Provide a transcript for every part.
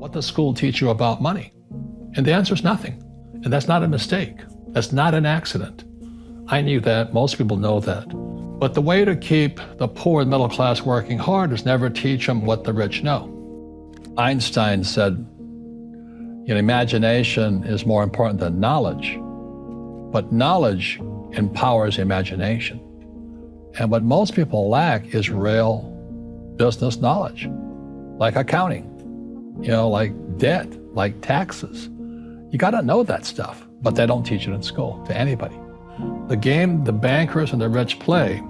What does school teach you about money? And the answer is nothing. And that's not a mistake. That's not an accident. I knew that. Most people know that. But the way to keep the poor and middle class working hard is never teach them what the rich know. Einstein said, imagination is more important than knowledge, but knowledge empowers imagination. And what most people lack is real business knowledge, like accounting, like debt, like taxes. You got to know that stuff, but they don't teach it in school to anybody. The game the bankers and the rich play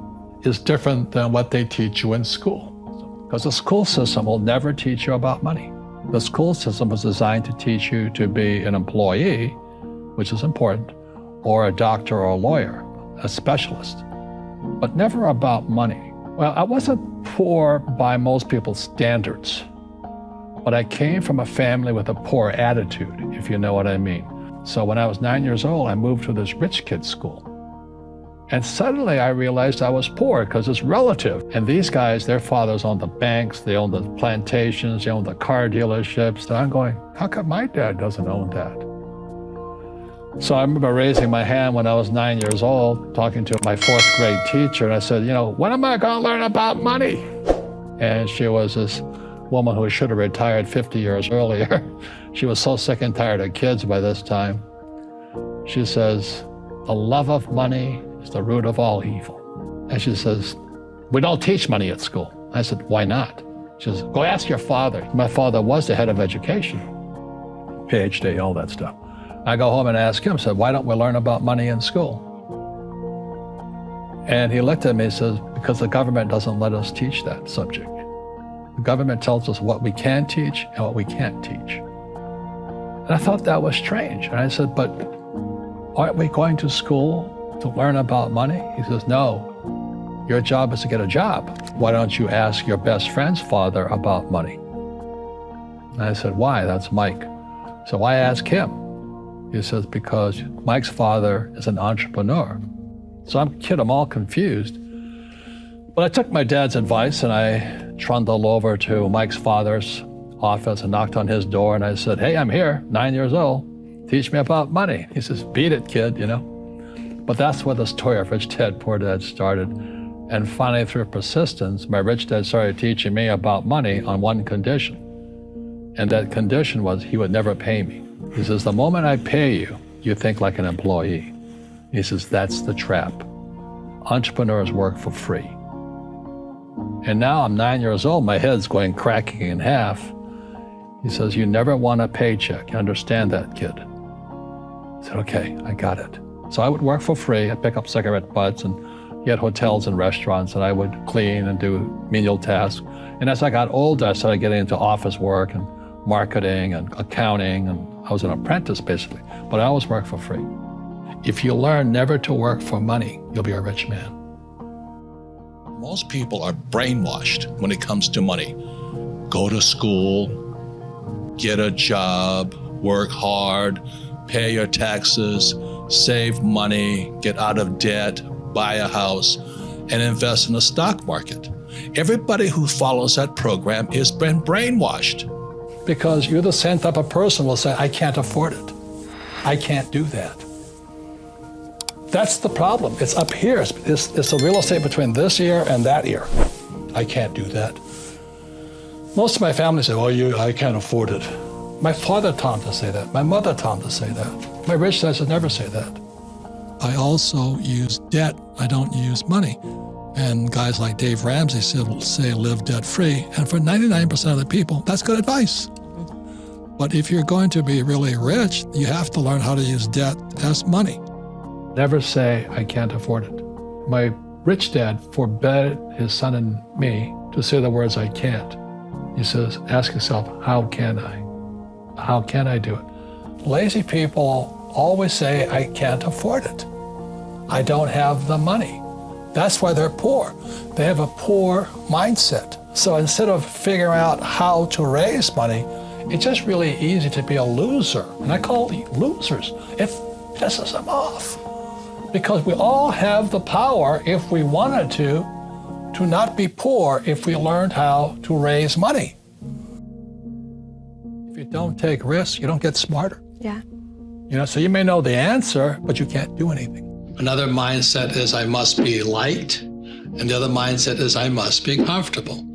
is different than what they teach you in school. Because the school system will never teach you about money. The school system was designed to teach you to be an employee, which is important, or a doctor or a lawyer, a specialist, but never about money. Well, I wasn't poor by most people's standards, but I came from a family with a poor attitude, if you know what I mean. So when I was 9 years old, I moved to this rich kid's school. And suddenly I realized I was poor because it's relative. And these guys, their fathers owned the banks, they owned the plantations, they owned the car dealerships. And I'm going, how come my dad doesn't own that? So I remember raising my hand when I was 9 years old, talking to my fourth grade teacher. And I said, when am I going to learn about money? And she was this woman who should have retired 50 years earlier. She was so sick and tired of kids by this time. She says, the love of money is the root of all evil. And she says, we don't teach money at school. I said, why not? She says, go ask your father. My father was the head of education, PhD, all that stuff. I go home and ask him, said, why don't we learn about money in school? And he looked at me and says, because the government doesn't let us teach that subject. The government tells us what we can teach and what we can't teach. And I thought that was strange. And I said, but aren't we going to school to learn about money? He says, no, your job is to get a job. Why don't you ask your best friend's father about money? And I said, why? That's Mike. So I asked him. He says, because Mike's father is an entrepreneur. So I'm all confused. But I took my dad's advice and I trundled over to Mike's father's office and knocked on his door and I said, hey, I'm here, 9 years old. Teach me about money. He says, beat it, kid, But that's where the story of Rich Dad, Poor Dad started. And finally, through persistence, my rich dad started teaching me about money on one condition. And that condition was he would never pay me. He says, the moment I pay you, you think like an employee. He says, that's the trap. Entrepreneurs work for free. And now I'm 9 years old, my head's cracking in half. He says, you never want a paycheck. You understand that, kid? I said, okay, I got it. So I would work for free. I'd pick up cigarette butts and get hotels and restaurants, and I would clean and do menial tasks. And as I got older, I started getting into office work and marketing and accounting, and I was an apprentice basically, but I always worked for free. If you learn never to work for money, you'll be a rich man. Most people are brainwashed when it comes to money. Go to school, get a job, work hard, pay your taxes, save money, get out of debt, buy a house, and invest in the stock market. Everybody who follows that program has been brainwashed. Because you're the same type of person who will say, I can't afford it. I can't do that. That's the problem. It's up here. It's the real estate between this ear and that ear. I can't do that. Most of my family say, I can't afford it. My father taught him to say that. My mother taught him to say that. My rich dad said never say that. I also use debt. I don't use money. And guys like Dave Ramsey say live debt-free. And for 99% of the people, that's good advice. But if you're going to be really rich, you have to learn how to use debt as money. Never say, I can't afford it. My rich dad forbade his son and me to say the words, I can't. He says, ask yourself, how can I? How can I do it? Lazy people always say, I can't afford it. I don't have the money. That's why they're poor. They have a poor mindset. So instead of figuring out how to raise money, it's just really easy to be a loser. And I call them losers. It pisses them off. Because we all have the power, if we wanted to not be poor if we learned how to raise money. If you don't take risks, you don't get smarter. Yeah. So you may know the answer, but you can't do anything. Another mindset is I must be liked, and the other mindset is I must be comfortable.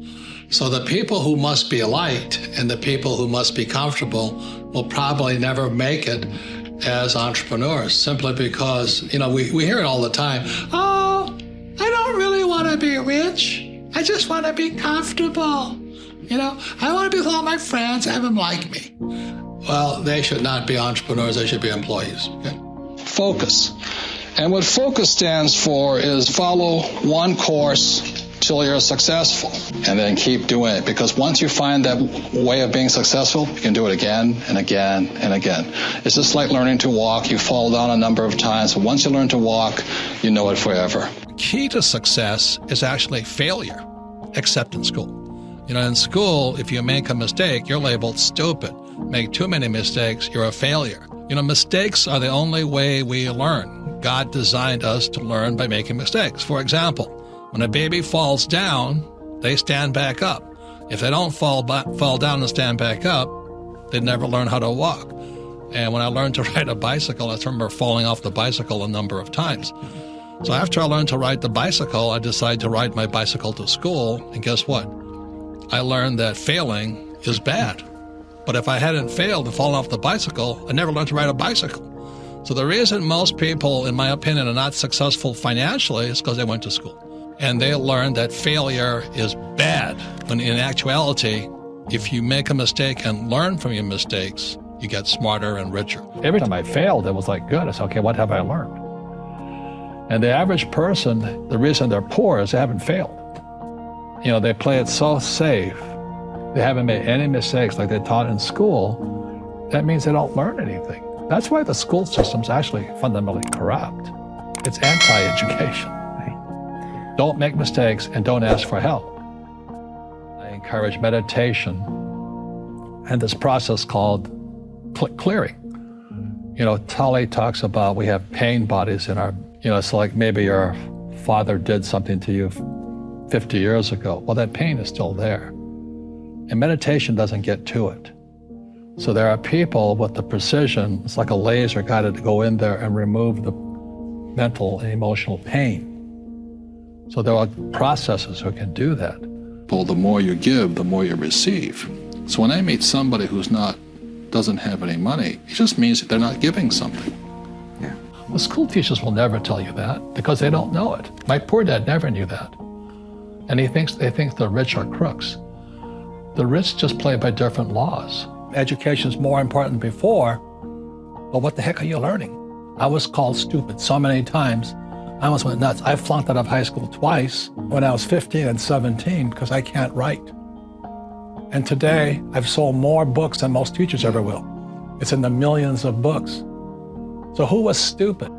So the people who must be liked and the people who must be comfortable will probably never make it as entrepreneurs, simply because, we hear it all the time. Oh, I don't really want to be rich. I just want to be comfortable. I want to be with all my friends, have them like me. Well, they should not be entrepreneurs, they should be employees. Okay? Focus. And what focus stands for is follow one course till you're successful, and then keep doing it. Because once you find that way of being successful, you can do it again and again and again. It's just like learning to walk. You fall down a number of times, but once you learn to walk, you know it forever. Key to success is actually failure, except in school. In school, if you make a mistake, you're labeled stupid. Make too many mistakes, you're a failure. Mistakes are the only way we learn. God designed us to learn by making mistakes. For example, when a baby falls down, they stand back up. If they don't fall down and stand back up, they never learn how to walk. And when I learned to ride a bicycle, I remember falling off the bicycle a number of times. So after I learned to ride the bicycle, I decided to ride my bicycle to school. And guess what? I learned that failing is bad. But if I hadn't failed and fallen off the bicycle, I never learned to ride a bicycle. So the reason most people, in my opinion, are not successful financially is because they went to school. And they learned that failure is bad. When in actuality, if you make a mistake and learn from your mistakes, you get smarter and richer. Every time I failed, it was like, good. I said, okay, what have I learned? And the average person, the reason they're poor is they haven't failed. They play it so safe. They haven't made any mistakes like they taught in school. That means they don't learn anything. That's why the school system's actually fundamentally corrupt. It's anti-education. Don't make mistakes and don't ask for help. I encourage meditation and this process called clearing. Tully talks about we have pain bodies in our, it's like maybe your father did something to you 50 years ago. Well, that pain is still there. And meditation doesn't get to it. So there are people with the precision, it's like a laser guided to go in there and remove the mental and emotional pain. So there are processes who can do that. Well, the more you give, the more you receive. So when I meet somebody who's doesn't have any money, it just means that they're not giving something. Yeah. The school teachers will never tell you that because they don't know it. My poor dad never knew that. And they think the rich are crooks. The rich just play by different laws. Education is more important than before, but what the heck are you learning? I was called stupid so many times. I almost went nuts. I flunked out of high school twice when I was 15 and 17 because I can't write. And today, I've sold more books than most teachers ever will. It's in the millions of books. So who was stupid?